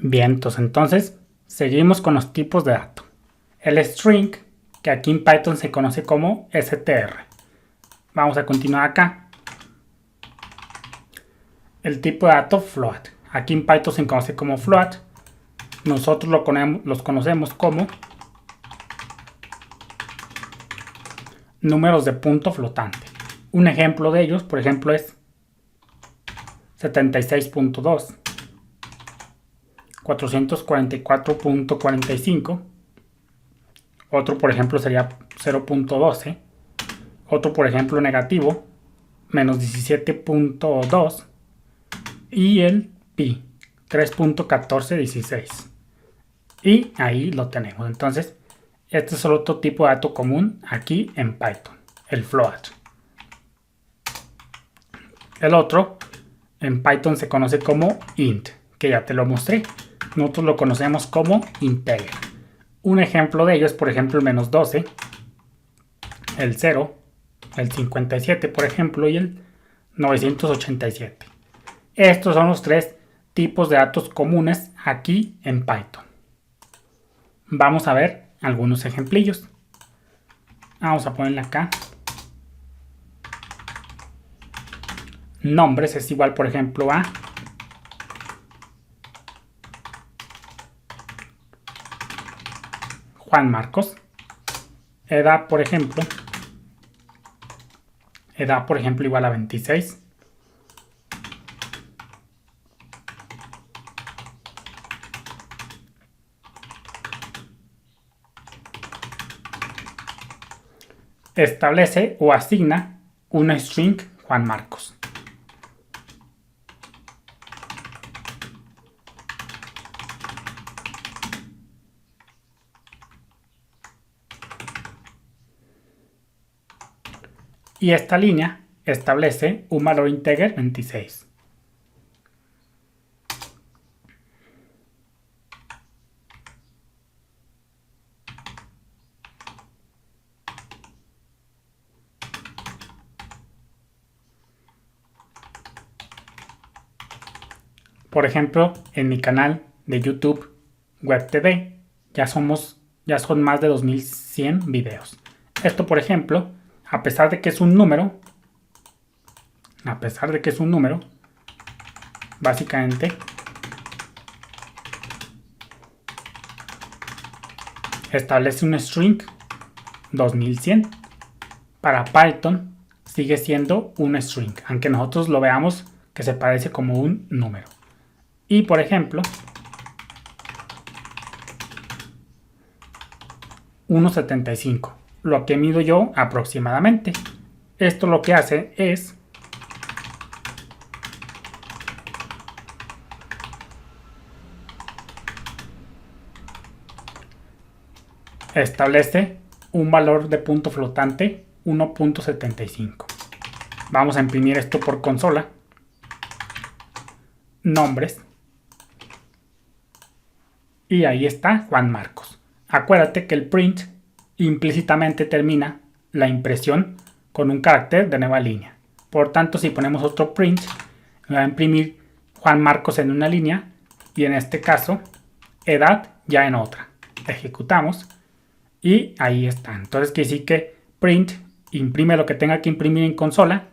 Bien, entonces seguimos con los tipos de dato. El string, que aquí en Python se conoce como str. Vamos a continuar acá. El tipo de dato float. Aquí en Python se conoce como float. Nosotros los conocemos como números de punto flotante. Un ejemplo de ellos, por ejemplo, es 76.2, 444.45. Otro, por ejemplo, sería 0.12. Otro, por ejemplo, negativo, menos 17.2. Y el pi, 3.1416. Y ahí lo tenemos. Entonces, este es el otro tipo de dato común aquí en Python, el float. El otro en Python se conoce como int, que ya te lo mostré. Nosotros lo conocemos como integer. Un ejemplo de ello es, por ejemplo, el menos 12, el 0, el 57, por ejemplo, y el 987. Estos son los tres tipos de datos comunes aquí en Python. Vamos a ver algunos ejemplillos. Vamos a ponerle acá. Nombres es igual, por ejemplo, a Juan Marcos. Edad, por ejemplo, igual a 26. Establece o asigna una string Juan Marcos. Y esta línea establece un valor integer 26. Por ejemplo, en mi canal de YouTube Web TV ya son más de 2100 videos. Esto, por ejemplo, a pesar de que es un número, básicamente establece un string 2100. Para Python sigue siendo un string, aunque nosotros lo veamos que se parece como un número. Y por ejemplo, 1.75, lo que mido yo aproximadamente. Esto lo que hace es establece un valor de punto flotante 1.75. Vamos a imprimir esto por consola. Nombres. Y ahí está Juan Marcos. Acuérdate que el print implícitamente termina la impresión con un carácter de nueva línea. Por tanto, si ponemos otro print, va a imprimir Juan Marcos en una línea y en este caso edad ya en otra. Ejecutamos y ahí está. Entonces quiere decir que print imprime lo que tenga que imprimir en consola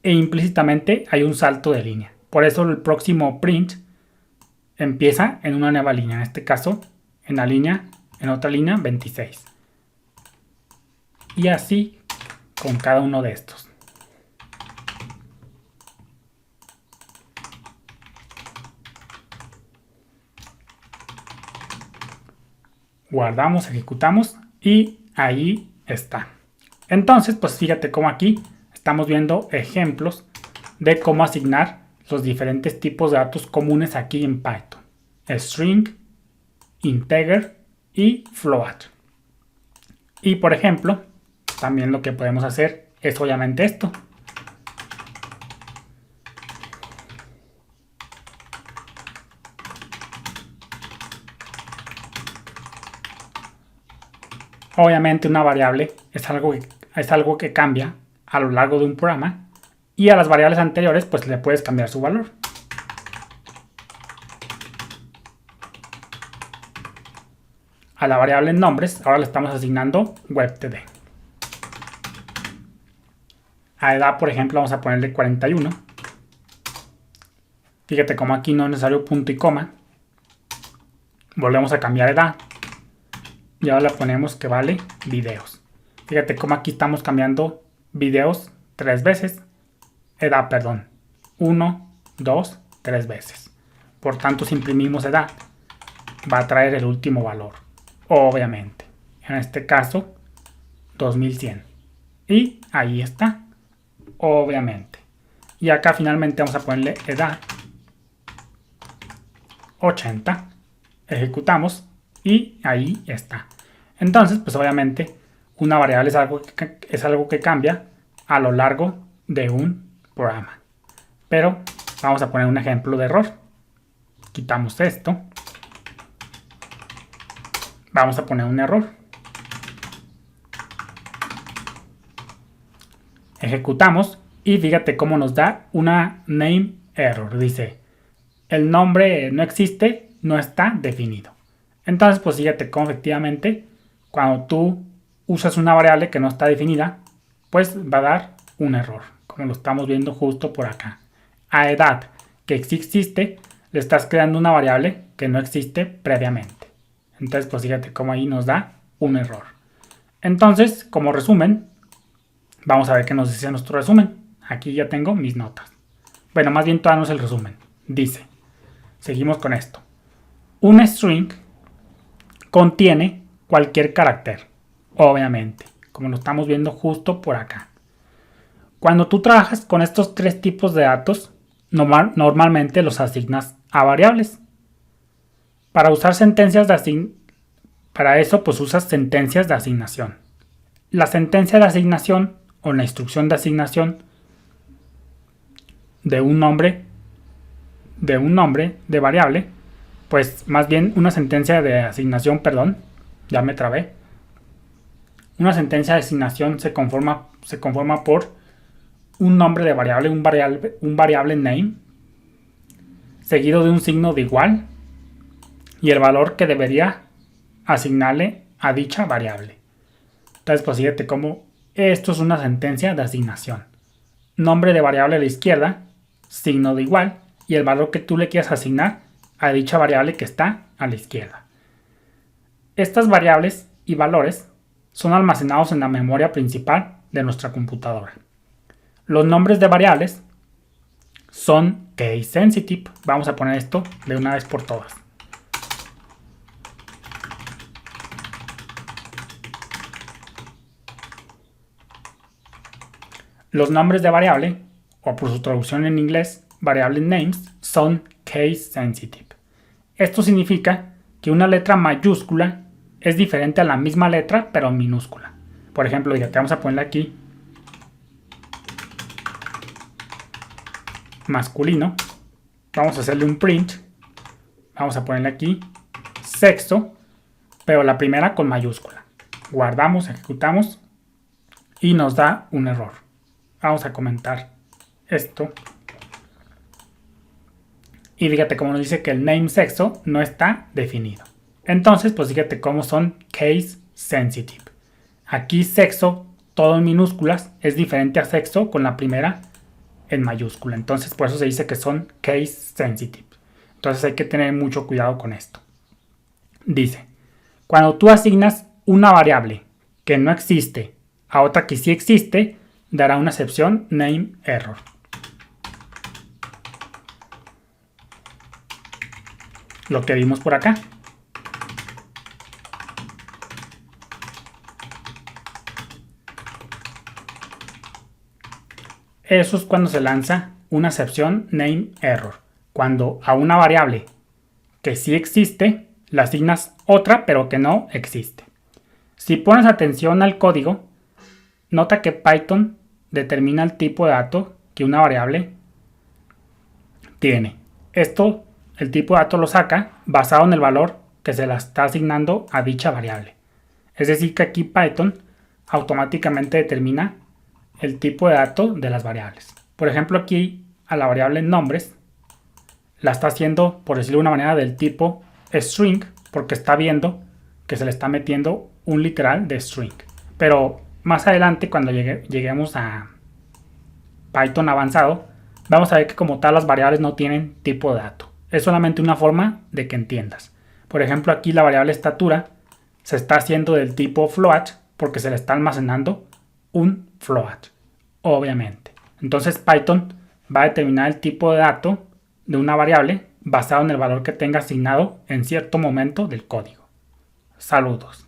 e implícitamente hay un salto de línea. Por eso el próximo print empieza en una nueva línea, en este caso en otra línea 26. Y así con cada uno de estos. Guardamos, ejecutamos y ahí está. Entonces, pues fíjate cómo aquí estamos viendo ejemplos de cómo asignar los diferentes tipos de datos comunes aquí en Python. String, integer y float. Y por ejemplo, también lo que podemos hacer es obviamente esto. Obviamente una variable es algo que cambia a lo largo de un programa y a las variables anteriores pues le puedes cambiar su valor. a la variable nombres, ahora le estamos asignando WebTD. A edad, por ejemplo, vamos a ponerle 41. Fíjate como aquí no es necesario punto y coma. Volvemos a cambiar edad. Y ahora le ponemos que vale videos. Fíjate como aquí estamos cambiando videos 3 veces. Edad, perdón. 1, 2, 3 veces. Por tanto, si imprimimos edad, va a traer el último valor. Obviamente. En este caso, 2100. Y ahí está. Obviamente. Y acá finalmente vamos a ponerle edad 80. Ejecutamos y ahí está. Entonces, pues obviamente una variable es algo que cambia a lo largo de un programa. Pero vamos a poner un ejemplo de error. Quitamos esto. Vamos a poner un error. Ejecutamos y fíjate cómo nos da una name error. Dice, el nombre no existe, no está definido. Entonces, pues fíjate cómo efectivamente cuando tú usas una variable que no está definida, pues va a dar un error, como lo estamos viendo justo por acá. A edad que sí existe, le estás creando una variable que no existe previamente. Entonces, pues fíjate cómo ahí nos da un error. Entonces, como resumen, vamos a ver qué nos dice nuestro resumen. Aquí ya tengo mis notas. Bueno, más bien todavía no es el resumen. Dice, seguimos con esto. Un string contiene cualquier carácter, obviamente, como lo estamos viendo justo por acá. Cuando tú trabajas con estos 3 tipos de datos, normalmente los asignas a variables. Para usar sentencias para eso, pues usas sentencias de asignación. La sentencia de asignación o la instrucción de asignación de un nombre de variable, pues más bien una sentencia de asignación, perdón, ya me trabé. Una sentencia de asignación se conforma por un nombre de variable, un variable name, seguido de un signo de igual y el valor que debería asignarle a dicha variable. Entonces, pues fíjate cómo esto es una sentencia de asignación. Nombre de variable a la izquierda, signo de igual y el valor que tú le quieras asignar a dicha variable que está a la izquierda. Estas variables y valores son almacenados en la memoria principal de nuestra computadora. Los nombres de variables son case sensitive. Vamos a poner esto de una vez por todas. Los nombres de variable, o por su traducción en inglés, variable names, son case sensitive. Esto significa que una letra mayúscula es diferente a la misma letra, pero minúscula. Por ejemplo, te vamos a ponerle aquí masculino. Vamos a hacerle un print. Vamos a ponerle aquí sexo, pero la primera con mayúscula. Guardamos, ejecutamos y nos da un error. Vamos a comentar esto. Y fíjate cómo nos dice que el name sexo no está definido. Entonces, pues fíjate cómo son case sensitive. Aquí sexo, todo en minúsculas, es diferente a sexo con la primera en mayúscula. Entonces, por eso se dice que son case sensitive. Entonces hay que tener mucho cuidado con esto. Dice, cuando tú asignas una variable que no existe a otra que sí existe, dará una excepción name error. Lo que vimos por acá. Eso es cuando se lanza una excepción name error. Cuando a una variable que sí existe, le asignas otra pero que no existe. Si pones atención al código, nota que Python determina el tipo de dato que una variable tiene. Esto, el tipo de dato lo saca basado en el valor que se la está asignando a dicha variable. Es decir, que aquí Python automáticamente determina el tipo de dato de las variables. Por ejemplo, aquí a la variable nombres la está haciendo, por decirlo de una manera, del tipo string, porque está viendo que se le está metiendo un literal de string. Pero más adelante, cuando lleguemos a Python avanzado, vamos a ver que como tal las variables no tienen tipo de dato. Es solamente una forma de que entiendas. Por ejemplo, aquí la variable estatura se está haciendo del tipo float porque se le está almacenando un float, obviamente. Entonces Python va a determinar el tipo de dato de una variable basado en el valor que tenga asignado en cierto momento del código. Saludos.